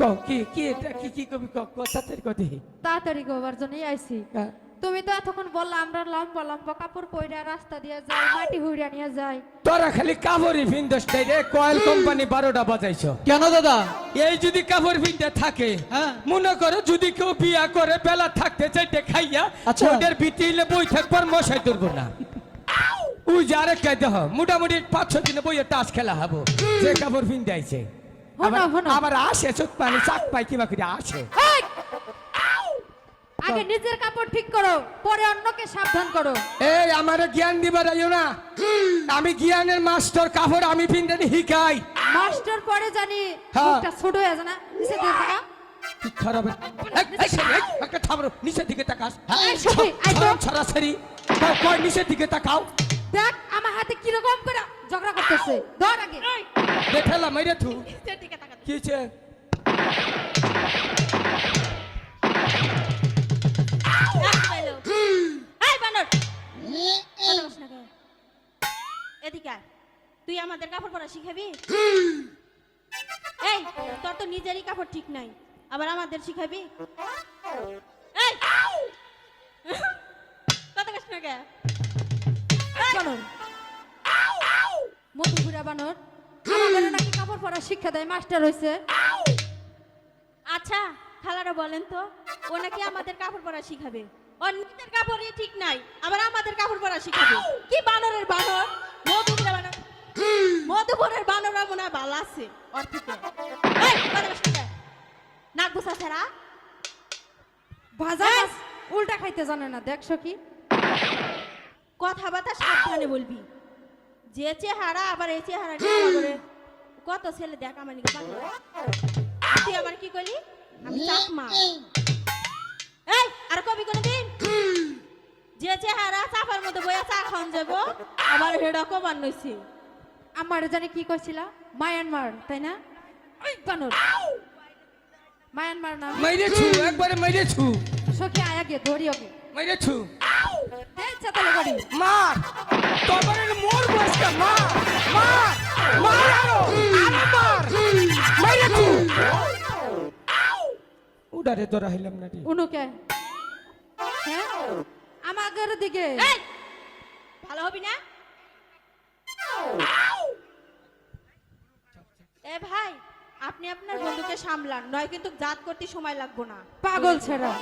কও কি কি এটা কি কি কবি তাড়াতাড়ি কদি তাড়াতাড়ি গোবার জন্যই আইছি। তুমি তো এতক্ষণ বললা আমরা লম্বা লম্বা কাপড় পইরা রাস্তা দিয়ে যাই, মাটি হুইড়া নিয়ে যাই। তোরা খালি কাপড়ই ভিনদস রে, কয়েল কোম্পানি 12টা বাজাইছো কেন দাদা? এই যদি কাপড় ভিনতে থাকে, হ্যাঁ। মনে করো যদি কেউ বিয়া করে বেলা থাকতে চাইতে খাইয়া আচ্ছা। ওদের বিটিলে বই থাকবার মশাই ধরবো না। ওই যে আরেক কাজ দেহ মোটামুটি 5-6 দিনে বইয়ে তাস খেলা হবো, যে কাপড় ভিনতে আইছে আবার আসে চোখ পানি চাক পাই কিবা করে আসে। এই! আগে নিজের কাপড় ঠিক করো, পরে অন্যকে সাবধান করো। এই আমারে জ্ঞান দিবার আইও না, আমি জ্ঞানের মাস্টার, কাপড় আমি ভিনতে হিকাই। মাস্টার পরে জানি হ্যাঁ। মুখটা ছোট হয়ে যায় না, নিচে দিয়ে থাকা। কি খারাপ একটা থামরো, নিচের দিকে তাকাস। এই সখী, আই তো। সরাসরি কয় নিচের দিকে তাকাও। দেখ আমার হাতে কি রকম করে ঝগড়া করতেছে, ধর আগে। দেখলা মাইরে থু নিচের দিকে তাকা। কি হইছে? এই বানর, এদিকে আয়। তুই আমাদের কাপড় পরা শিখাবি? এই তোর তো নিজেরই কাপড় ঠিক নাই, আবার আমাদের শিখাবি? এই কথা কস না কে? বানর, মধুপুরা বানর আমাদের নাকি কাপড় পরা শিক্ষা দেয়, মাস্টার হইছে। আচ্ছা খালারা বলেন তো, ও নাকি আমাদের কাপড় পরা শিখাবে, ওর নিজের কাপড়ই ঠিক নাই, আবার আমাদের কাপড় পরা শিখাবে? কি বানরের বানর, মধুপুরের বানর, মধুপুরের বানররা মনে হয় ভালো আছে ওর থেকে। এই কথা কস না কে? নাক বুসা ছাড়া ভাজা মাছ উল্টা খাইতে জানে না, দেখছো কি? কথাবার্তা সাবধানে বলবি, যে চেহারা আবার এই চেহারা নিয়ে করে কত ছেলে দেখ আমার নিকে পাগল। তুই আবার কি করলি? আমি চাকমা। এই আর কবি কোন দিন যে চেহারা চাপার মধ্যে বইয়া চা খাওয়ান যাবো, আবার হেডা কবার নইছে। আমার জানি কি কইছিলা, মায়ানমার তাই না? ওই বানর মায়ানমার না, মাইরে ছু একবারে মাইরে ছু সখী আয় আগে ধরি ওকে, মাইরে ছু দেখ চাতালে গড়ি মার তোমার মোর বসকা মার মার মার আরো মার মাইরে ছু উড়ারে তোরা হইলাম না রে। উনুকে হ্যাঁ আমাদের দিকে। এই ভালো হবি না? এ ভাই আপনি আপনার বন্ধুকে সামলান, নয় কিন্তু জাত করতে সময় লাগবো না। পাগল ছেড়া।